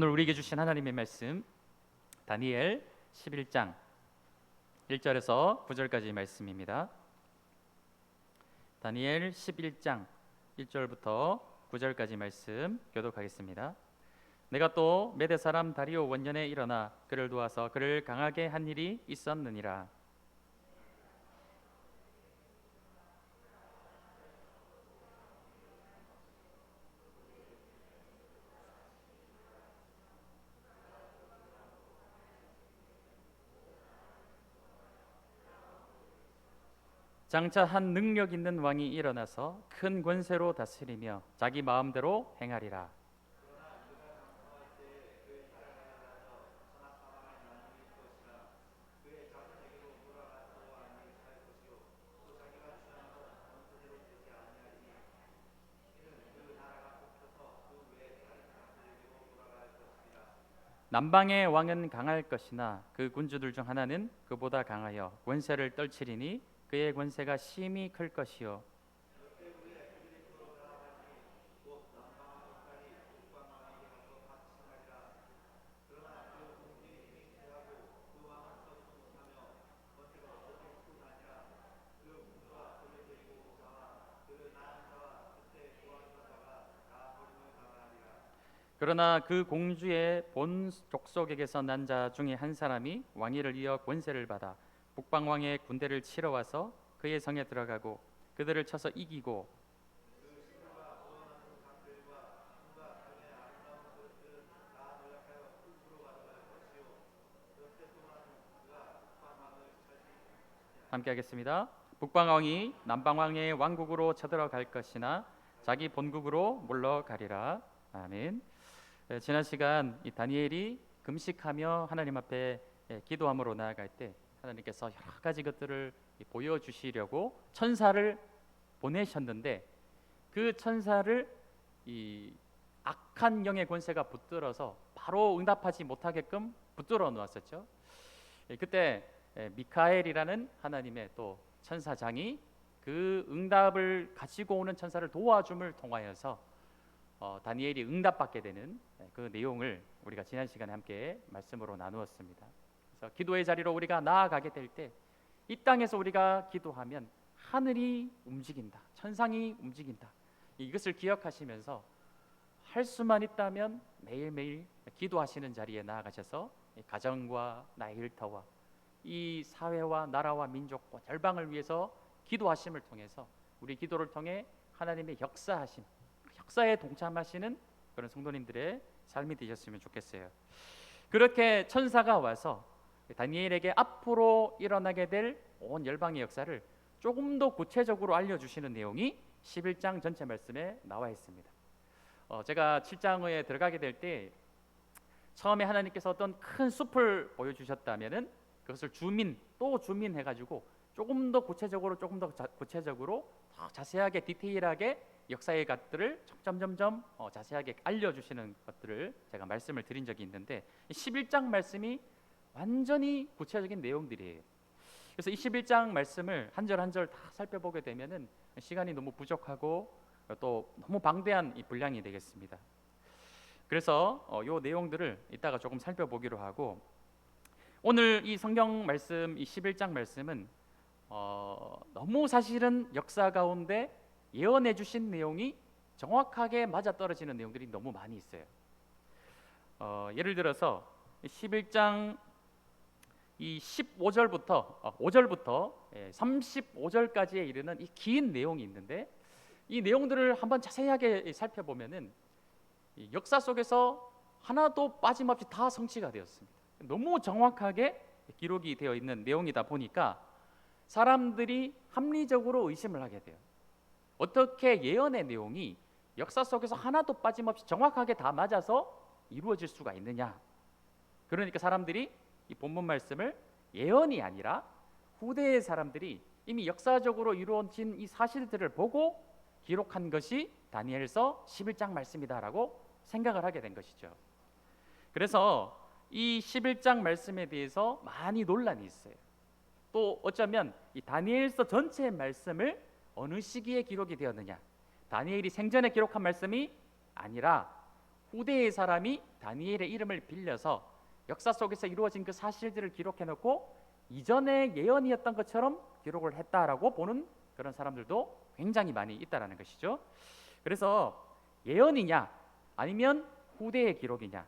오늘 우리에게 주신 하나님의 말씀 다니엘 11장 1절에서 9절까지 말씀입니다. 다니엘 11장 1절부터 9절까지 말씀 교독하겠습니다. 내가 또 메대 사람 다리오 원년에 일어나 그를 도와서 그를 강하게 한 일이 있었느니라. 장차 한 능력 있는 왕이 일어나서 큰 권세로 다스리며 자기 마음대로 행하리라. 남방의 왕은 강할 것이나 그 군주들 중 하나는 그보다 강하여 권세를 떨치리니 그의 권세가 심히 클 것이요. 그러나 그 공주의 본 족속에게서 난 자 중에 한 사람이 왕위를 이어 권세를 받아 북방 왕의 군대를 치러 와서 그의 성에 들어가고 그들을 쳐서 이기고 함께 하겠습니다. 북방 왕이 남방 왕의 왕국으로 쳐들어갈 것이나 자기 본국으로 물러가리라. 아멘. 지난 시간 이 다니엘이 금식하며 하나님 앞에 기도함으로 나아갈 때 하나님께서 여러 가지 것들을 보여주시려고 천사를 보내셨는데 그 천사를 이 악한 영의 권세가 붙들어서 바로 응답하지 못하게끔 붙들어 놓았었죠. 그때 미카엘이라는 하나님의 또 천사장이 그 응답을 가지고 오는 천사를 도와줌을 통하여서 다니엘이 응답받게 되는 그 내용을 우리가 지난 시간에 함께 말씀으로 나누었습니다. 그래서 기도의 자리로 우리가 나아가게 될 때 이 땅에서 우리가 기도하면 하늘이 움직인다, 천상이 움직인다. 이것을 기억하시면서 할 수만 있다면 매일매일 기도하시는 자리에 나아가셔서 가정과 나의 일터와 이 사회와 나라와 민족과 열방을 위해서 기도하심을 통해서 우리 기도를 통해 하나님의 역사하심, 역사에 동참하시는 그런 성도님들의 삶이 되셨으면 좋겠어요. 그렇게 천사가 와서 다니엘에게 앞으로 일어나게 될 온 열방의 역사를 조금 더 구체적으로 알려주시는 내용이 11장 전체 말씀에 나와 있습니다. 제가 7장에 들어가게 될 때 처음에 하나님께서 어떤 큰 숲을 보여주셨다면은 그것을 주민 해가지고 조금 더 구체적으로 더 자세하게 디테일하게 역사의 것들을 점점 자세하게 알려주시는 것들을 제가 말씀을 드린 적이 있는데 11장 말씀이 완전히 구체적인 내용들이에요. 그래서 이 11장 말씀을 한 절 한 절 다 살펴보게 되면은 시간이 너무 부족하고 또 너무 방대한 이 분량이 되겠습니다. 그래서 이 내용들을 이따가 조금 살펴보기로 하고 오늘 이 성경 말씀 이 11장 말씀은 너무 사실은 역사 가운데 예언해 주신 내용이 정확하게 맞아떨어지는 내용들이 너무 많이 있어요. 예를 들어서 11장 이 15절부터 5절부터 35절까지에 이르는 이 긴 내용이 있는데 이 내용들을 한번 자세하게 살펴보면은 이 역사 속에서 하나도 빠짐없이 다 성취가 되었습니다. 너무 정확하게 기록이 되어 있는 내용이다 보니까 사람들이 합리적으로 의심을 하게 돼요. 어떻게 예언의 내용이 역사 속에서 하나도 빠짐없이 정확하게 다 맞아서 이루어질 수가 있느냐. 그러니까 사람들이 이 본문 말씀을 예언이 아니라 후대의 사람들이 이미 역사적으로 이루어진 이 사실들을 보고 기록한 것이 다니엘서 11장 말씀이다라고 생각을 하게 된 것이죠. 그래서 이 11장 말씀에 대해서 많이 논란이 있어요. 또 어쩌면 이 다니엘서 전체의 말씀을 어느 시기에 기록이 되었느냐, 다니엘이 생전에 기록한 말씀이 아니라 후대의 사람이 다니엘의 이름을 빌려서 역사 속에서 이루어진 그 사실들을 기록해 놓고 이전의 예언이었던 것처럼 기록을 했다라고 보는 그런 사람들도 굉장히 많이 있다라는 것이죠. 그래서 예언이냐 아니면 후대의 기록이냐,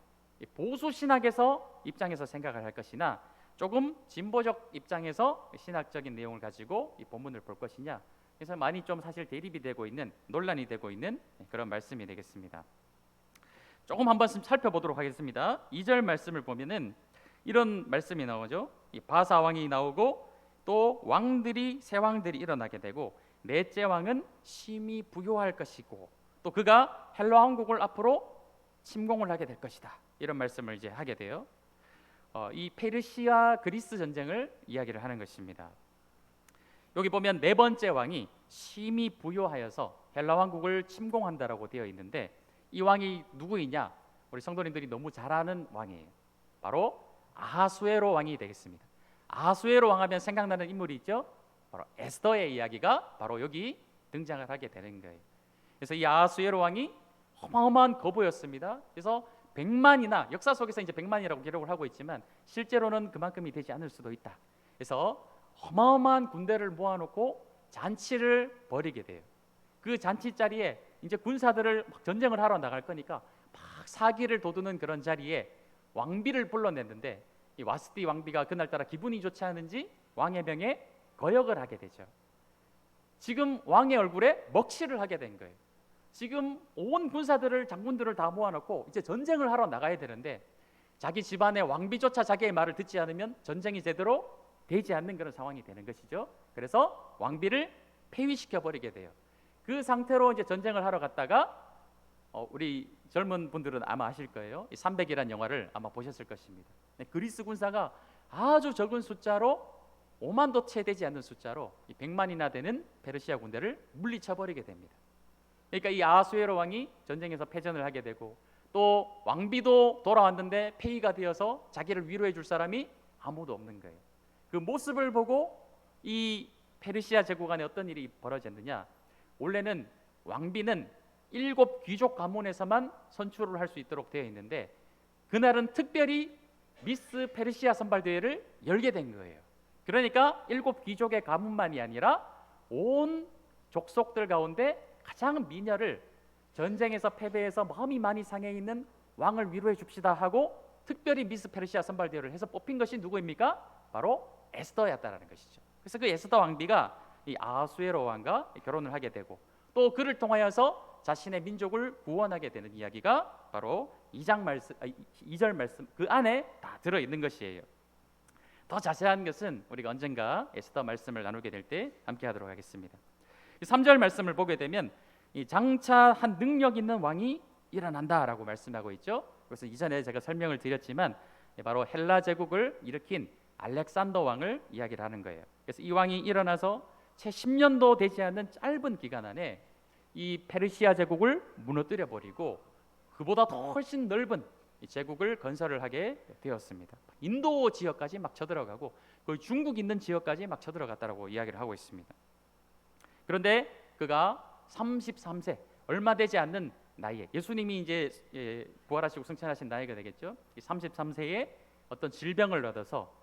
보수 신학에서 입장에서 생각을 할 것이나 조금 진보적 입장에서 신학적인 내용을 가지고 이 본문을 볼 것이냐, 그래서 많이 좀 사실 대립이 되고 있는, 논란이 되고 있는 그런 말씀이 되겠습니다. 조금 한번 살펴보도록 하겠습니다. 2절 말씀을 보면은 이런 말씀이 나오죠. 이 바사 왕이 나오고 또 왕들이 새 왕들이 일어나게 되고 넷째 왕은 심히 부요할 것이고 또 그가 헬라 왕국을 앞으로 침공을 하게 될 것이다. 이런 말씀을 이제 하게 돼요. 이 페르시아 그리스 전쟁을 이야기를 하는 것입니다. 여기 보면 네 번째 왕이 심히 부요하여서 헬라 왕국을 침공한다라고 되어 있는데 이 왕이 누구이냐? 우리 성도님들이 너무 잘 아는 왕이에요. 바로 아하수에로 왕이 되겠습니다. 아하수에로 왕하면 생각나는 인물이 있죠. 바로 에스더의 이야기가 바로 여기 등장을 하게 되는 거예요. 그래서 이 아하수에로 왕이 어마어마한 거부였습니다. 그래서 100만이나 역사 속에서 이제 100만이라고 기록을 하고 있지만 실제로는 그만큼이 되지 않을 수도 있다. 그래서 어마어마한 군대를 모아놓고 잔치를 벌이게 돼요. 그 잔치 자리에 이제 군사들을 막 전쟁을 하러 나갈 거니까 막 사기를 돋우는 그런 자리에 왕비를 불러냈는데 이 와스티 왕비가 그날따라 기분이 좋지 않은지 왕의 명에 거역을 하게 되죠. 지금 왕의 얼굴에 먹칠을 하게 된 거예요. 지금 온 군사들을, 장군들을 다 모아놓고 이제 전쟁을 하러 나가야 되는데 자기 집안의 왕비조차 자기의 말을 듣지 않으면 전쟁이 제대로 되지 않는 그런 상황이 되는 것이죠. 그래서 왕비를 폐위시켜 버리게 돼요. 그 상태로 이제 전쟁을 하러 갔다가 우리 젊은 분들은 아마 아실 거예요. 이 300이라는 영화를 아마 보셨을 것입니다. 그리스 군사가 아주 적은 숫자로 5만도 채 되지 않는 숫자로 100만이나 되는 페르시아 군대를 물리쳐 버리게 됩니다. 그러니까 이 아하수에로 왕이 전쟁에서 패전을 하게 되고 또 왕비도 돌아왔는데 폐위가 되어서 자기를 위로해 줄 사람이 아무도 없는 거예요. 그 모습을 보고 이 페르시아 제국 안에 어떤 일이 벌어졌느냐, 원래는 왕비는 7 귀족 가문에서만 선출을 할 수 있도록 되어 있는데 그날은 특별히 미스 페르시아 선발대회를 열게 된 거예요. 그러니까 7 귀족의 가문만이 아니라 온 족속들 가운데 가장 미녀를, 전쟁에서 패배해서 마음이 많이 상해 있는 왕을 위로해 줍시다 하고 특별히 미스 페르시아 선발대회를 해서 뽑힌 것이 누구입니까? 바로 에스더였다라는 것이죠. 그래서 그 에스더 왕비가 이 아하수에로 왕과 결혼을 하게 되고 또 그를 통하여서 자신의 민족을 구원하게 되는 이야기가 바로 2절 말씀 그 안에 다 들어있는 것이에요. 더 자세한 것은 우리가 언젠가 에스더 말씀을 나누게 될 때 함께 하도록 하겠습니다. 3절 말씀을 보게 되면 이 장차 한 능력 있는 왕이 일어난다라고 말씀하고 있죠. 그래서 이전에 제가 설명을 드렸지만 바로 헬라 제국을 일으킨 알렉산더 왕을 이야기를 하는 거예요. 그래서 이 왕이 일어나서 채 10년도 되지 않는 짧은 기간 안에 이 페르시아 제국을 무너뜨려 버리고 그보다 더 훨씬 넓은 이 제국을 건설을 하게 되었습니다. 인도 지역까지 막 쳐들어가고 거의 중국 있는 지역까지 막 쳐들어갔다라고 이야기를 하고 있습니다. 그런데 그가 33세, 얼마 되지 않는 나이에, 예수님이 이제 부활하시고 승천하신 나이가 되겠죠. 이 33세에 어떤 질병을 얻어서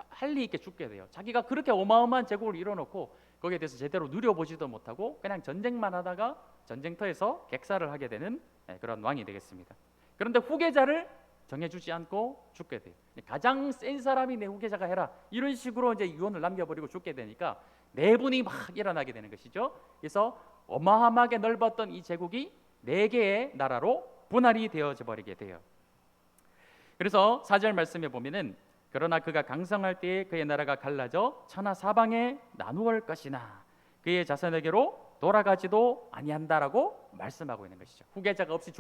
빨리 있게 죽게 돼요. 자기가 그렇게 어마어마한 제국을 이뤄놓고 거기에 대해서 제대로 누려보지도 못하고 그냥 전쟁만 하다가 전쟁터에서 객사를 하게 되는 그런 왕이 되겠습니다. 그런데 후계자를 정해주지 않고 죽게 돼요. 가장 센 사람이 내 후계자가 해라, 이런 식으로 이제 유언을 남겨버리고 죽게 되니까 내분이 막 일어나게 되는 것이죠. 그래서 어마어마하게 넓었던 이 제국이 4개의 나라로 분할이 되어져 버리게 돼요. 그래서 4절 말씀에 보면은 그러나 그가 강성할 때에 그의 나라가 갈라져 천하 사방에 나누어올 것이나 그의 자손에게로 돌아가지도 아니한다라고 말씀하고 있는 것이죠. 후계자가 없이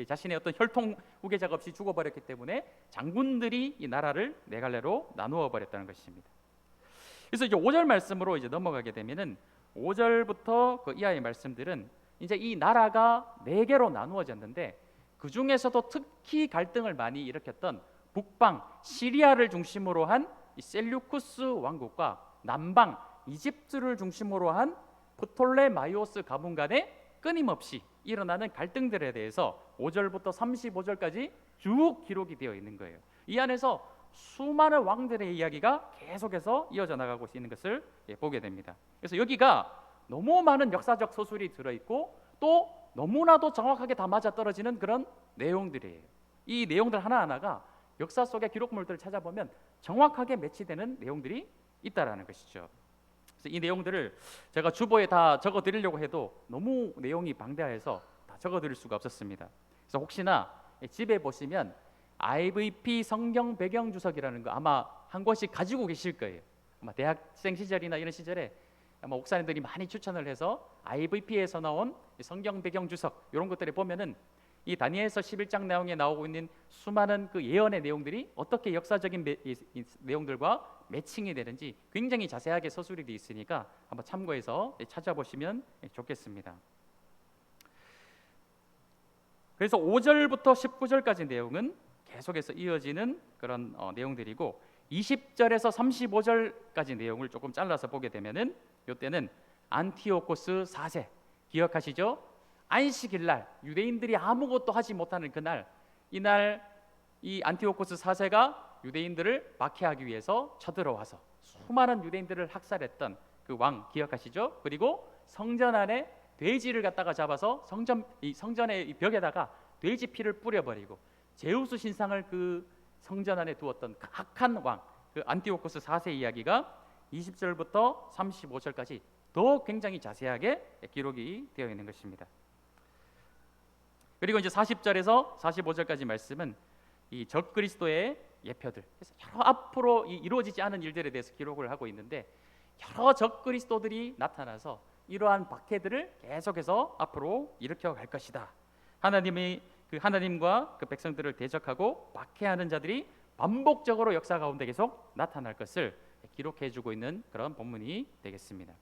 자신의 어떤 혈통 후계자가 없이 죽어버렸기 때문에 장군들이 이 나라를 4갈래로 나누어 버렸다는 것입니다. 그래서 이제 5절 말씀으로 이제 넘어가게 되면은 5절부터 그 이하의 말씀들은 이제 이 나라가 4개로 나누어졌는데 그 중에서도 특히 갈등을 많이 일으켰던 북방 시리아를 중심으로 한 셀류쿠스 왕국과 남방 이집트를 중심으로 한 프톨레마이오스 가문 간의 끊임없이 일어나는 갈등들에 대해서 5절부터 35절까지 쭉 기록이 되어 있는 거예요. 이 안에서 수많은 왕들의 이야기가 계속해서 이어져 나가고 있는 것을 보게 됩니다. 그래서 여기가 너무 많은 역사적 서술이 들어있고 또 너무나도 정확하게 다 맞아떨어지는 그런 내용들이에요. 이 내용들 하나하나가 역사 속의 기록물들을 찾아보면 정확하게 매치되는 내용들이 있다라는 것이죠. 그래서 이 내용들을 제가 주보에 다 적어드리려고 해도 너무 내용이 방대해서 다 적어드릴 수가 없었습니다. 그래서 혹시나 집에 보시면 IVP 성경 배경 주석이라는 거 아마 한 권씩 가지고 계실 거예요. 아마 대학생 시절이나 이런 시절에 아마 목사님들이 많이 추천을 해서 IVP에서 나온 성경 배경 주석 이런 것들을 보면은 이 다니엘서 11장 내용에 나오고 있는 수많은 그 예언의 내용들이 어떻게 역사적인 내용들과 매칭이 되는지 굉장히 자세하게 서술이 되어 있으니까 한번 참고해서 찾아보시면 좋겠습니다. 그래서 5절부터 19절까지 내용은 계속해서 이어지는 그런 내용들이고 20절에서 35절까지 내용을 조금 잘라서 보게 되면은 이때는 안티오코스 4세 기억하시죠? 안식일 날 유대인들이 아무것도 하지 못하는 그날 이날 이 안티오코스 4세가 유대인들을 박해하기 위해서 쳐들어와서 수많은 유대인들을 학살했던 그 왕 기억하시죠? 그리고 성전 안에 돼지를 갖다가 잡아서 성전의 이 벽에다가 돼지 피를 뿌려버리고 제우스 신상을 그 성전 안에 두었던 그 악한 왕 그 안티오코스 4세 이야기가 20절부터 35절까지 더 굉장히 자세하게 기록이 되어 있는 것입니다. 그리고 이제 40절에서 45절까지 말씀은 이 적그리스도의 예표들, 그래서 여러 앞으로 이루어지지 않은 일들에 대해서 기록을 하고 있는데 여러 적그리스도들이 나타나서 이러한 박해들을 계속해서 앞으로 일으켜 갈 것이다. 하나님과 그 백성들을 대적하고 박해하는 자들이 반복적으로 역사 가운데 계속 나타날 것을 기록해주고 있는 그런 본문이 되겠습니다.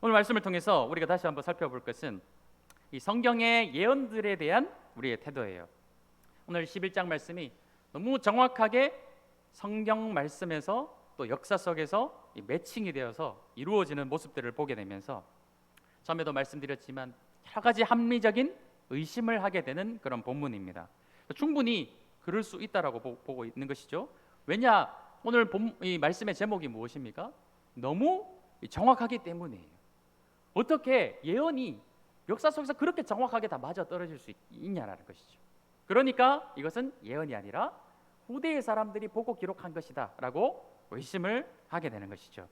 오늘 말씀을 통해서 우리가 다시 한번 살펴볼 것은 이 성경의 예언들에 대한 우리의 태도예요. 오늘 11장 말씀이 너무 정확하게 성경 말씀에서 또 역사 속에서 매칭이 되어서 이루어지는 모습들을 보게 되면서 처음에도 말씀드렸지만 여러 가지 합리적인 의심을 하게 되는 그런 본문입니다. 충분히 그럴 수 있다라고 보고 있는 것이죠. 왜냐? 오늘 이 말씀의 제목이 무엇입니까? 너무 정확하기 때문이에요. 어떻게 예언이 역사 속에서 그렇게 정확하게 다 맞아떨어질 수 있냐라는 것이죠. 그러니까 이것은 예언이 아니라 후대의 사람들이 보고 기록한 것이다 라고 의심을 하게 되는 것이죠.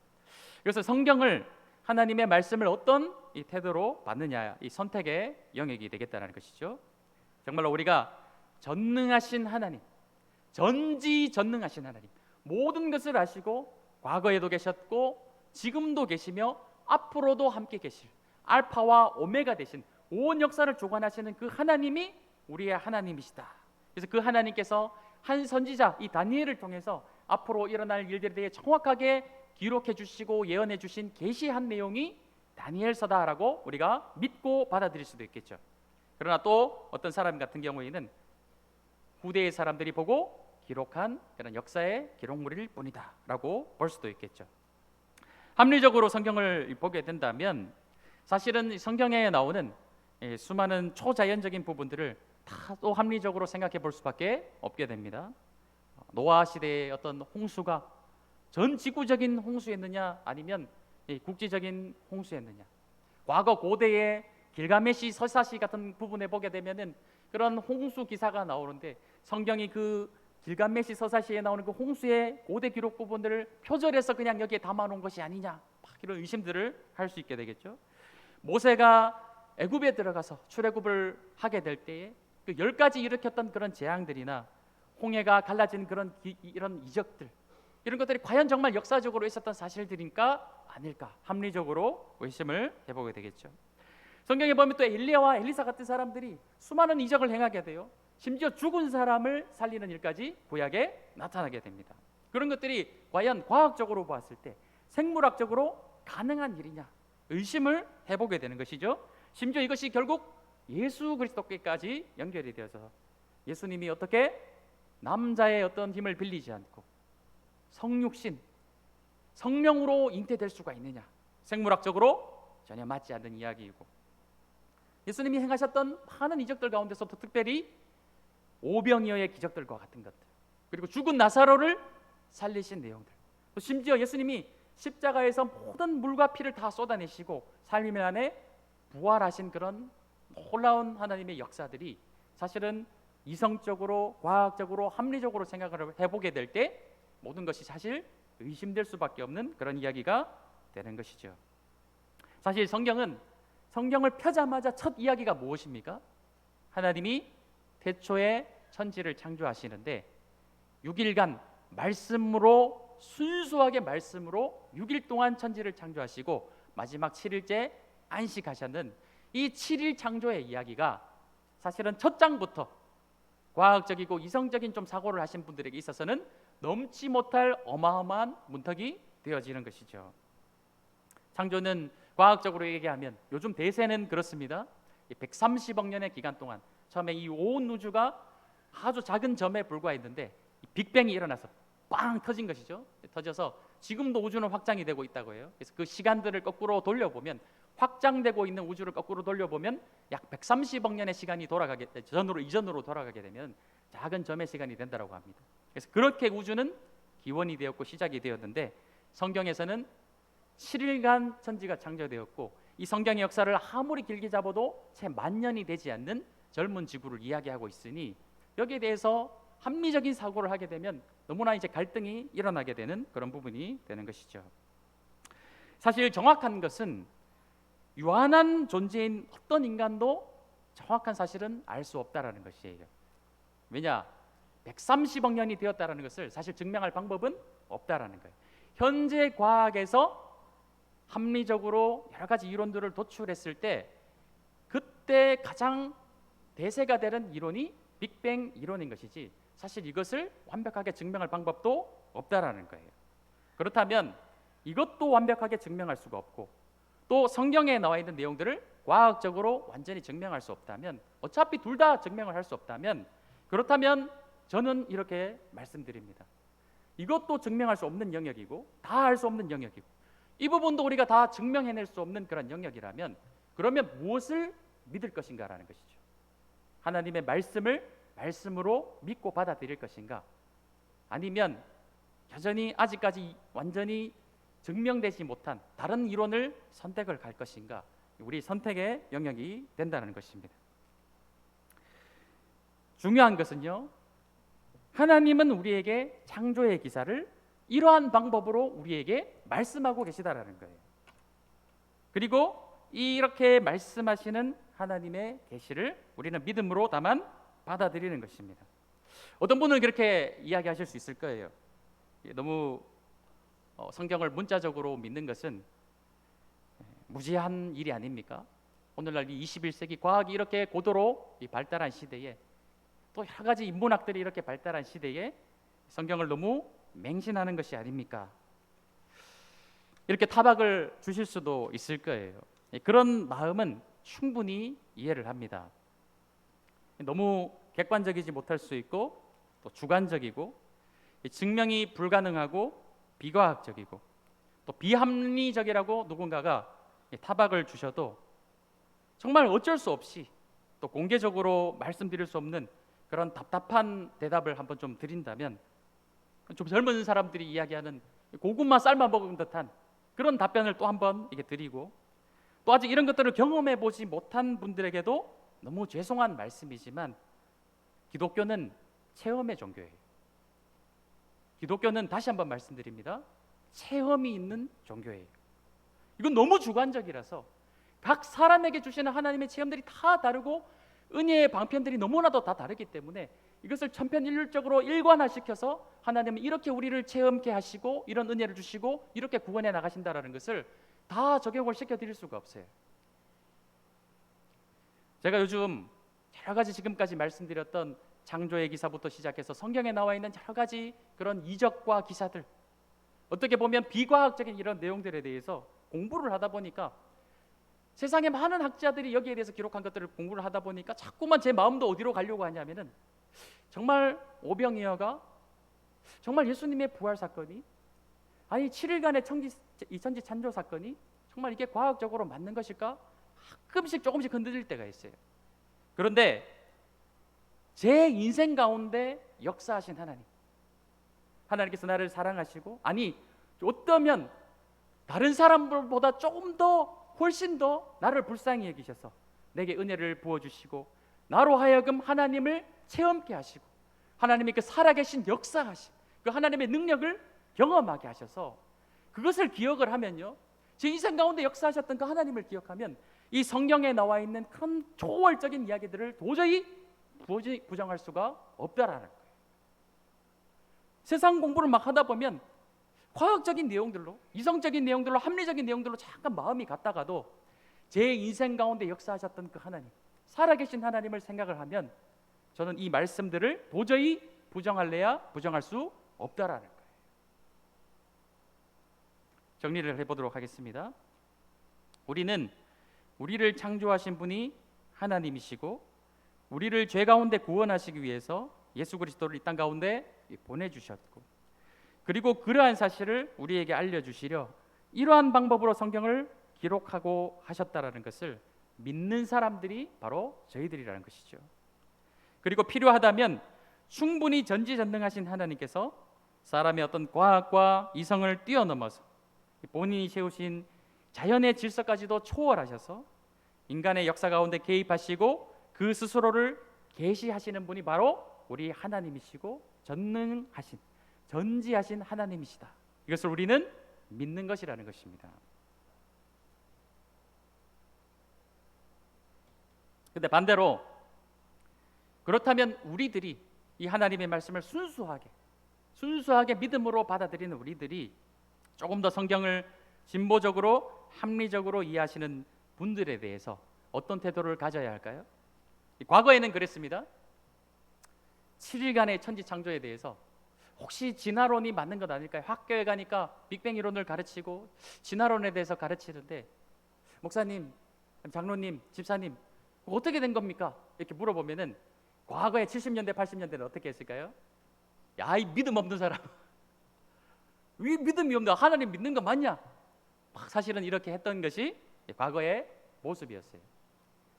그래서 성경을 하나님의 말씀을 어떤 이 태도로 받느냐 이 선택의 영역이 되겠다는 것이죠. 정말로 우리가 전능하신 하나님, 전지전능하신 하나님, 모든 것을 아시고 과거에도 계셨고 지금도 계시며 앞으로도 함께 계실 알파와 오메가 되신 온 역사를 주관하시는 그 하나님이 우리의 하나님이시다. 그래서 그 하나님께서 한 선지자 이 다니엘을 통해서 앞으로 일어날 일들에 대해 정확하게 기록해 주시고 예언해 주신 계시한 내용이 다니엘서다라고 우리가 믿고 받아들일 수도 있겠죠. 그러나 또 어떤 사람 같은 경우에는 후대의 사람들이 보고 기록한 그런 역사의 기록물일 뿐이다 라고 볼 수도 있겠죠. 합리적으로 성경을 보게 된다면 사실은 성경에 나오는 수많은 초자연적인 부분들을 다 또 합리적으로 생각해 볼 수밖에 없게 됩니다. 노아 시대의 어떤 홍수가 전 지구적인 홍수였느냐 아니면 국지적인 홍수였느냐, 과거 고대의 길가메시 서사시 같은 부분에 보게 되면은 그런 홍수 기사가 나오는데 성경이 그 길가메시 서사시에 나오는 그 홍수의 고대 기록 부분들을 표절해서 그냥 여기에 담아놓은 것이 아니냐 막 이런 의심들을 할 수 있게 되겠죠. 모세가 애굽에 들어가서 출애굽을 하게 될 때에 그 10가지 일으켰던 그런 재앙들이나 홍해가 갈라진 그런 이런 이적들 이런 것들이 과연 정말 역사적으로 있었던 사실들인가 아닐까 합리적으로 의심을 해보게 되겠죠. 성경에 보면 또 엘리야와 엘리사 같은 사람들이 수많은 이적을 행하게 돼요. 심지어 죽은 사람을 살리는 일까지 구약에 나타나게 됩니다. 그런 것들이 과연 과학적으로 봤을 때 생물학적으로 가능한 일이냐 의심을 해보게 되는 것이죠. 심지어 이것이 결국 예수 그리스도께까지 연결이 되어서 예수님이 어떻게 남자의 어떤 힘을 빌리지 않고 성육신, 성령으로 잉태될 수가 있느냐 생물학적으로 전혀 맞지 않는 이야기이고, 예수님이 행하셨던 많은 이적들 가운데서도 특별히 오병이어의 기적들과 같은 것들, 그리고 죽은 나사로를 살리신 내용들, 또 심지어 예수님이 십자가에서 모든 물과 피를 다 쏟아내시고 삶의 안에 부활하신 그런 놀라운 하나님의 역사들이 사실은 이성적으로, 과학적으로, 합리적으로 생각을 해보게 될 때 모든 것이 사실 의심될 수밖에 없는 그런 이야기가 되는 것이죠. 사실 성경을 펴자마자 첫 이야기가 무엇입니까? 하나님이 태초에 천지를 창조하시는데 6일간 말씀으로, 순수하게 말씀으로 6일 동안 천지를 창조하시고 마지막 7일째 안식하셨는 이 7일 창조의 이야기가 사실은 첫 장부터 과학적이고 이성적인 좀 사고를 하신 분들에게 있어서는 넘지 못할 어마어마한 문턱이 되어지는 것이죠. 창조는 과학적으로 얘기하면, 요즘 대세는 그렇습니다. 130억 년의 기간 동안 처음에 이 온 우주가 아주 작은 점에 불과했는데 빅뱅이 일어나서 빵 터진 것이죠. 터져서 지금도 우주는 확장이 되고 있다고 해요. 그래서 그 시간들을 거꾸로 돌려보면, 확장되고 있는 우주를 거꾸로 돌려보면 약 130억 년의 시간이 이전으로 돌아가게 되면 작은 점의 시간이 된다고 합니다. 그래서 그렇게 우주는 기원이 되었고 시작이 되었는데, 성경에서는 7일간 천지가 창조되었고, 이 성경의 역사를 아무리 길게 잡아도 채 만년이 되지 않는 젊은 지구를 이야기하고 있으니, 여기에 대해서 합리적인 사고를 하게 되면 너무나 이제 갈등이 일어나게 되는 그런 부분이 되는 것이죠. 사실 정확한 것은 유한한 존재인 어떤 인간도 정확한 사실은 알 수 없다라는 것이에요. 왜냐? 130억 년이 되었다라는 것을 사실 증명할 방법은 없다라는 거예요. 현재 과학에서 합리적으로 여러 가지 이론들을 도출했을 때 그때 가장 대세가 되는 이론이 빅뱅 이론인 것이지, 사실 이것을 완벽하게 증명할 방법도 없다라는 거예요. 그렇다면 이것도 완벽하게 증명할 수가 없고, 또 성경에 나와 있는 내용들을 과학적으로 완전히 증명할 수 없다면, 어차피 둘 다 증명을 할 수 없다면, 그렇다면 저는 이렇게 말씀드립니다. 이것도 증명할 수 없는 영역이고 다 알 수 없는 영역이고, 이 부분도 우리가 다 증명해낼 수 없는 그런 영역이라면, 그러면 무엇을 믿을 것인가라는 것이죠. 하나님의 말씀을 말씀으로 믿고 받아들일 것인가, 아니면 여전히 아직까지 완전히 증명되지 못한 다른 이론을 선택을 갈 것인가, 우리 선택의 영역이 된다는 것입니다. 중요한 것은요, 하나님은 우리에게 창조의 기사를 이러한 방법으로 우리에게 말씀하고 계시다라는 거예요. 그리고 이렇게 말씀하시는 하나님의 계시를 우리는 믿음으로 다만 받아들이는 것입니다. 어떤 분은 그렇게 이야기하실 수 있을 거예요. 너무 성경을 문자적으로 믿는 것은 무지한 일이 아닙니까? 오늘날 이 21세기 과학이 이렇게 고도로 발달한 시대에, 또 여러 가지 인문학들이 이렇게 발달한 시대에 성경을 너무 맹신하는 것이 아닙니까? 이렇게 타박을 주실 수도 있을 거예요. 그런 마음은 충분히 이해를 합니다. 너무 객관적이지 못할 수 있고, 또 주관적이고, 증명이 불가능하고 비과학적이고, 또 비합리적이라고 누군가가 타박을 주셔도 정말 어쩔 수 없이 또 공개적으로 말씀드릴 수 없는 그런 답답한 대답을 한번 좀 드린다면, 좀 젊은 사람들이 이야기하는 고구마 삶아 먹은 듯한 그런 답변을 또 한번 이게 드리고, 또 아직 이런 것들을 경험해 보지 못한 분들에게도 너무 죄송한 말씀이지만, 기독교는 체험의 종교예요. 기독교는 다시 한번 말씀드립니다, 체험이 있는 종교예요. 이건 너무 주관적이라서 각 사람에게 주시는 하나님의 체험들이 다 다르고 은혜의 방편들이 너무나도 다 다르기 때문에 이것을 천편일률적으로 일관화시켜서 하나님은 이렇게 우리를 체험케 하시고 이런 은혜를 주시고 이렇게 구원해 나가신다라는 것을 다 적용을 시켜드릴 수가 없어요. 제가 요즘 여러 가지 지금까지 말씀드렸던 창조의 기사부터 시작해서 성경에 나와 있는 여러 가지 그런 이적과 기사들, 어떻게 보면 비과학적인 이런 내용들에 대해서 공부를 하다 보니까, 세상에 많은 학자들이 여기에 대해서 기록한 것들을 공부를 하다 보니까 자꾸만 제 마음도 어디로 가려고 하냐면은, 정말 오병이어가, 정말 예수님의 부활 사건이, 아니 7일간의 천지 창조 사건이 정말 이게 과학적으로 맞는 것일까? 가끔씩 조금씩 흔들릴 때가 있어요. 그런데 제 인생 가운데 역사하신 하나님께서 나를 사랑하시고, 아니 어떠면 다른 사람들보다 조금 더 훨씬 더 나를 불쌍히 여기셔서 내게 은혜를 부어주시고, 나로 하여금 하나님을 체험케 하시고, 하나님의 그 살아계신 역사하신 그 하나님의 능력을 경험하게 하셔서, 그것을 기억을 하면요, 제 인생 가운데 역사하셨던 그 하나님을 기억하면 이 성경에 나와 있는 큰 초월적인 이야기들을 도저히 부정할 수가 없다라는 거예요. 세상 공부를 막 하다 보면 과학적인 내용들로, 이성적인 내용들로, 합리적인 내용들로 잠깐 마음이 갔다가도 제 인생 가운데 역사하셨던 그 하나님, 살아계신 하나님을 생각을 하면 저는 이 말씀들을 도저히 부정할래야 부정할 수 없다라는 거예요. 정리를 해보도록 하겠습니다. 우리는 우리를 창조하신 분이 하나님이시고, 우리를 죄 가운데 구원하시기 위해서 예수 그리스도를 이 땅 가운데 보내주셨고, 그리고 그러한 사실을 우리에게 알려주시려 이러한 방법으로 성경을 기록하고 하셨다라는 것을 믿는 사람들이 바로 저희들이라는 것이죠. 그리고 필요하다면 충분히 전지전능하신 하나님께서 사람의 어떤 과학과 이성을 뛰어넘어서 본인이 세우신 자연의 질서까지도 초월하셔서 인간의 역사 가운데 개입하시고 그 스스로를 계시하시는 분이 바로 우리 하나님이시고 전능하신, 전지하신 하나님이시다. 이것을 우리는 믿는 것이라는 것입니다. 근데 반대로, 그렇다면 우리들이 이 하나님의 말씀을 순수하게 믿음으로 받아들이는 우리들이 조금 더 성경을 진보적으로 합리적으로 이해하시는 분들에 대해서 어떤 태도를 가져야 할까요? 과거에는 그랬습니다. 7일간의 천지창조에 대해서 혹시 진화론이 맞는 것 아닐까요? 학교에 가니까 빅뱅 이론을 가르치고 진화론에 대해서 가르치는데, 목사님, 장로님, 집사님, 어떻게 된 겁니까? 이렇게 물어보면은 과거에 70년대, 80년대는 어떻게 했을까요? 야, 이 믿음 없는 사람, 왜 믿음이 없나? 하나님 믿는 거 맞냐? 사실은 이렇게 했던 것이 과거의 모습이었어요.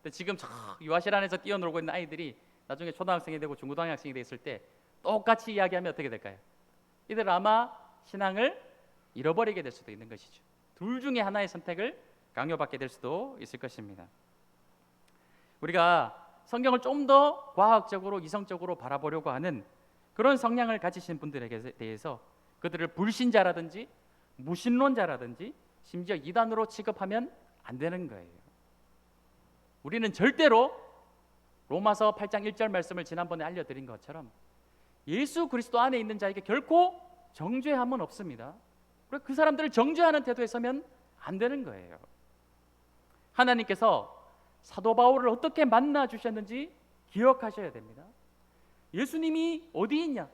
근데 지금 저 유아실 안에서 뛰어놀고 있는 아이들이 나중에 초등학생이 되고 중고등학생이 됐을 때 똑같이 이야기하면 어떻게 될까요? 이들 아마 신앙을 잃어버리게 될 수도 있는 것이죠. 둘 중에 하나의 선택을 강요받게 될 수도 있을 것입니다. 우리가 성경을 좀 더 과학적으로, 이성적으로 바라보려고 하는 그런 성향을 가지신 분들에게 대해서 그들을 불신자라든지 무신론자라든지 심지어 이단으로 취급하면 안 되는 거예요. 우리는 절대로 로마서 8장 1절 말씀을 지난번에 알려드린 것처럼 예수 그리스도 안에 있는 자에게 결코 정죄함은 없습니다. 그리고 그 사람들을 정죄하는 태도에 서면 안 되는 거예요. 하나님께서 사도 바울을 어떻게 만나 주셨는지 기억하셔야 됩니다. 예수님이 어디 있냐?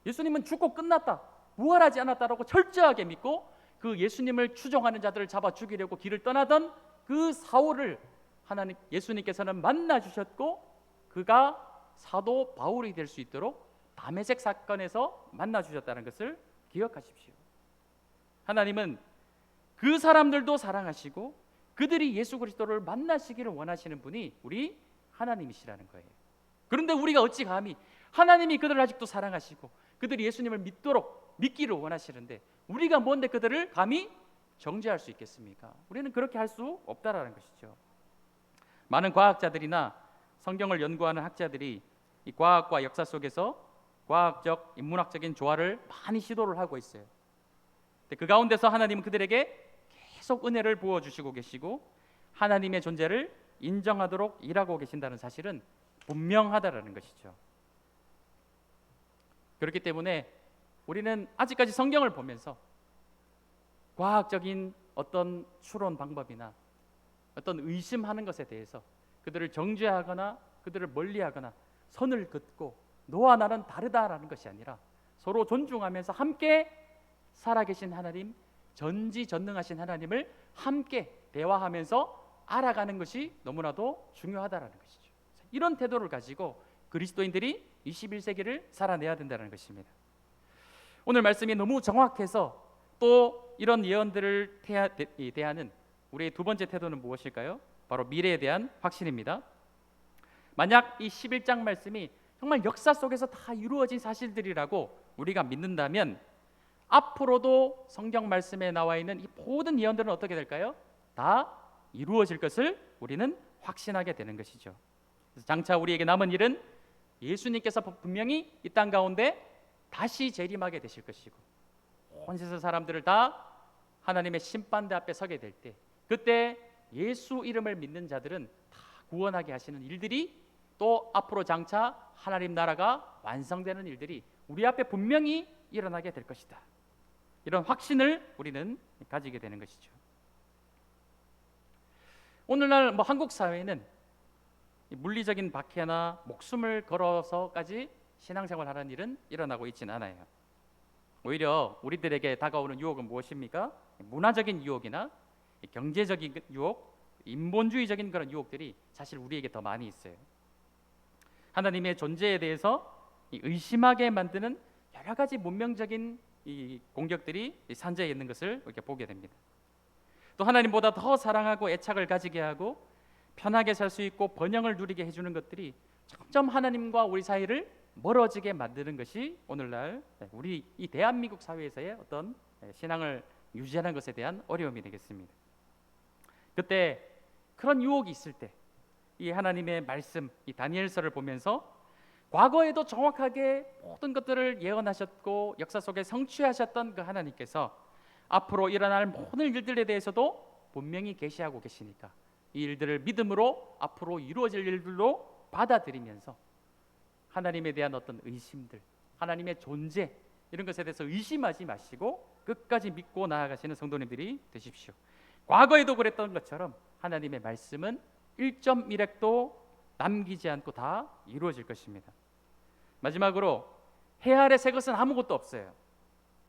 예수님은 죽고 끝났다, 부활하지 않았다라고 철저하게 믿고 그 예수님을 추종하는 자들을 잡아 죽이려고 길을 떠나던 그 사울을 예수님께서는 만나 주셨고, 그가 사도 바울이 될 수 있도록 다메섹 사건에서 만나 주셨다는 것을 기억하십시오. 하나님은 그 사람들도 사랑하시고 그들이 예수 그리스도를 만나시기를 원하시는 분이 우리 하나님이시라는 거예요. 그런데 우리가 어찌 감히 하나님이 그들을 아직도 사랑하시고 그들이 예수님을 믿기를 원하시는데 우리가 뭔데 그들을 감히 정죄할 수 있겠습니까? 우리는 그렇게 할 수 없다라는 것이죠. 많은 과학자들이나 성경을 연구하는 학자들이 이 과학과 역사 속에서 과학적, 인문학적인 조화를 많이 시도를 하고 있어요. 그 가운데서 하나님은 그들에게 계속 은혜를 부어주시고 계시고 하나님의 존재를 인정하도록 일하고 계신다는 사실은 분명하다라는 것이죠. 그렇기 때문에 우리는 아직까지 성경을 보면서 과학적인 어떤 추론 방법이나 어떤 의심하는 것에 대해서 그들을 정죄하거나 그들을 멀리하거나 선을 긋고 너와 나는 다르다라는 것이 아니라 서로 존중하면서 함께 살아계신 하나님, 전지전능하신 하나님을 함께 대화하면서 알아가는 것이 너무나도 중요하다라는 것이죠. 이런 태도를 가지고 그리스도인들이 21세기를 살아내야 된다는 것입니다. 오늘 말씀이 너무 정확해서 또 이런 예언들을 대하는 우리의 두 번째 태도는 무엇일까요? 바로 미래에 대한 확신입니다. 만약 이 11장 말씀이 정말 역사 속에서 다 이루어진 사실들이라고 우리가 믿는다면 앞으로도 성경 말씀에 나와 있는 이 모든 예언들은 어떻게 될까요? 다 이루어질 것을 우리는 확신하게 되는 것이죠. 그래서 장차 우리에게 남은 일은 예수님께서 분명히 이 땅 가운데 다시 재림하게 되실 것이고 온 세상 사람들을 다 하나님의 심판대 앞에 서게 될 때 그때 예수 이름을 믿는 자들은 다 구원하게 하시는 일들이 또 앞으로 장차 하나님 나라가 완성되는 일들이 우리 앞에 분명히 일어나게 될 것이다. 이런 확신을 우리는 가지게 되는 것이죠. 오늘날 한국 사회는 물리적인 박해나 목숨을 걸어서까지 신앙생활하는 일은 일어나고 있지는 않아요. 오히려 우리들에게 다가오는 유혹은 무엇입니까? 문화적인 유혹이나 경제적인 유혹, 인본주의적인 그런 유혹들이 사실 우리에게 더 많이 있어요. 하나님의 존재에 대해서 의심하게 만드는 여러 가지 문명적인 이 공격들이 산재해 있는 것을 이렇게 보게 됩니다. 또 하나님보다 더 사랑하고 애착을 가지게 하고 편하게 살 수 있고 번영을 누리게 해주는 것들이 점점 하나님과 우리 사이를 멀어지게 만드는 것이 오늘날 우리 이 대한민국 사회에서의 어떤 신앙을 유지하는 것에 대한 어려움이 되겠습니다. 그때 그런 유혹이 있을 때 이 하나님의 말씀, 이 다니엘서를 보면서 과거에도 정확하게 모든 것들을 예언하셨고 역사 속에 성취하셨던 그 하나님께서 앞으로 일어날 모든 일들에 대해서도 분명히 계시하고 계시니까 이 일들을 믿음으로 앞으로 이루어질 일들로 받아들이면서 하나님에 대한 어떤 의심들, 하나님의 존재 이런 것에 대해서 의심하지 마시고 끝까지 믿고 나아가시는 성도님들이 되십시오. 과거에도 그랬던 것처럼 하나님의 말씀은 1.1획도 남기지 않고 다 이루어질 것입니다. 마지막으로 해 아래 새 것은 아무것도 없어요.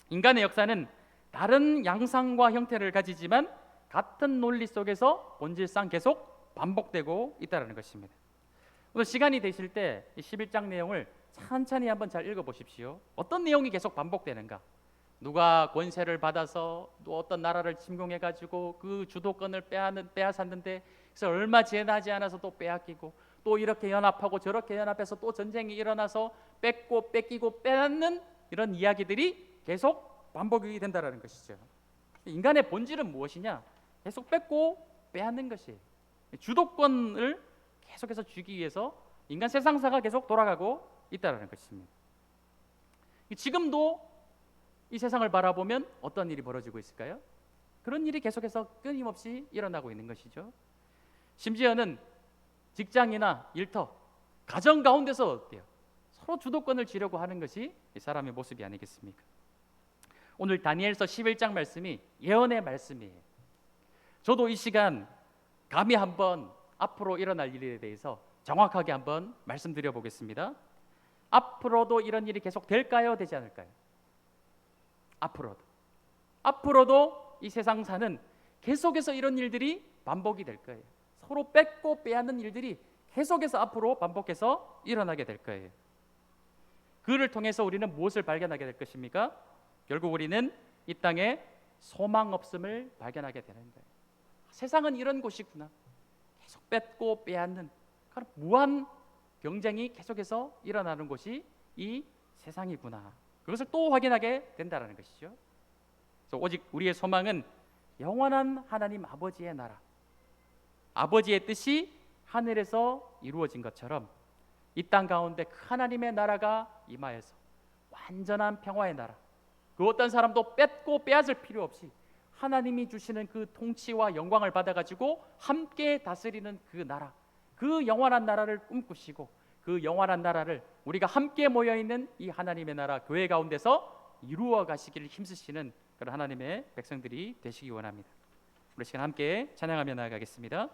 인간의 역사는 다른 양상과 형태를 가지지만 같은 논리 속에서 본질상 계속 반복되고 있다는 것입니다. 오늘 시간이 되실 때 이 11장 내용을 천천히 한번 잘 읽어보십시오. 어떤 내용이 계속 반복되는가? 누가 권세를 받아서 또 어떤 나라를 침공해가지고 그 주도권을 빼앗았는데 그래서 얼마 지나지 않아서 또 빼앗기고 또 이렇게 연합하고 저렇게 연합해서 또 전쟁이 일어나서 뺏고 뺏기고 빼앗는 이런 이야기들이 계속 반복이 된다는 것이죠. 인간의 본질은 무엇이냐? 계속 뺏고 빼앗는 것이에요. 주도권을 계속해서 주기 위해서 인간 세상사가 계속 돌아가고 있다는 것입니다. 지금도 이 세상을 바라보면 어떤 일이 벌어지고 있을까요? 그런 일이 계속해서 끊임없이 일어나고 있는 것이죠. 심지어는 직장이나 일터, 가정 가운데서 어때요? 서로 주도권을 쥐려고 하는 것이 이 사람의 모습이 아니겠습니까? 오늘 다니엘서 11장 말씀이 예언의 말씀이에요. 저도 이 시간 감히 한번 앞으로 일어날 일에 대해서 정확하게 한번 말씀드려 보겠습니다. 앞으로도 이런 일이 계속 될까요? 되지 않을까요? 앞으로도 이 세상사는 계속해서 이런 일들이 반복이 될 거예요. 서로 뺏고 빼앗는 일들이 계속해서 앞으로 반복해서 일어나게 될 거예요. 그를 통해서 우리는 무엇을 발견하게 될 것입니까? 결국 우리는 이 땅에 소망 없음을 발견하게 되는 거예요. 세상은 이런 곳이구나. 계속 뺏고 빼앗는 그런 무한 경쟁이 계속해서 일어나는 곳이 이 세상이구나. 그것을 또 확인하게 된다는 것이죠. 그래서 오직 우리의 소망은 영원한 하나님 아버지의 나라, 아버지의 뜻이 하늘에서 이루어진 것처럼 이 땅 가운데 그 하나님의 나라가 임하여서 완전한 평화의 나라, 그 어떤 사람도 뺏고 빼앗을 필요 없이 하나님이 주시는 그 통치와 영광을 받아가지고 함께 다스리는 그 나라, 그 영원한 나라를 꿈꾸시고 그 영원한 나라를 우리가 함께 모여있는 이 하나님의 나라 교회 가운데서 이루어 가시기를 힘쓰시는 그런 하나님의 백성들이 되시기 원합니다. 우리 시간 함께 찬양하며 나아가겠습니다.